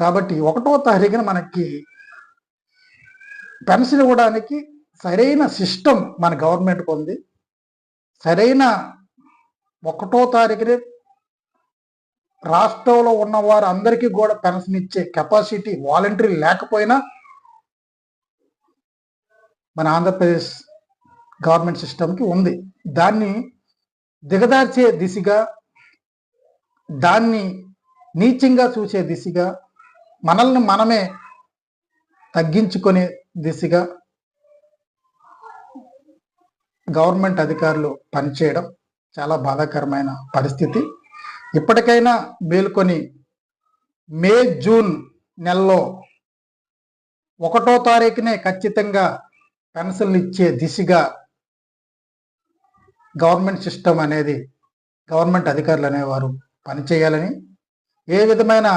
కాబట్టి 1వ తారీఖున మనకి పెన్షన్ ఇవ్వడానికి సరైన సిస్టమ్ మన గవర్నమెంట్కి ఉంది. సరైన 1వ తారీఖునే రాష్ట్రంలో ఉన్న వారు అందరికీ కూడా పెన్షన్ ఇచ్చే కెపాసిటీ వాలంటరీ లేకపోయినా మన ఆంధ్రప్రదేశ్ గవర్నమెంట్ సిస్టమ్కి ఉంది. దాన్ని దిగదార్చే దిశగా, దాన్ని నీచంగా చూసే దిశగా, మనల్ని మనమే తగ్గించుకునే దిశగా గవర్నమెంట్ అధికారులు పనిచేయడం చాలా బాధాకరమైన పరిస్థితి. ఇప్పటికైనా మేల్కొని మే, జూన్ నెలలో 1వ తారీఖునే ఖచ్చితంగా పెన్షన్లు ఇచ్చే దిశగా గవర్నమెంట్ సిస్టమ్ అనేది, గవర్నమెంట్ అధికారులు అనేవారు పనిచేయాలని, ఏ విధమైన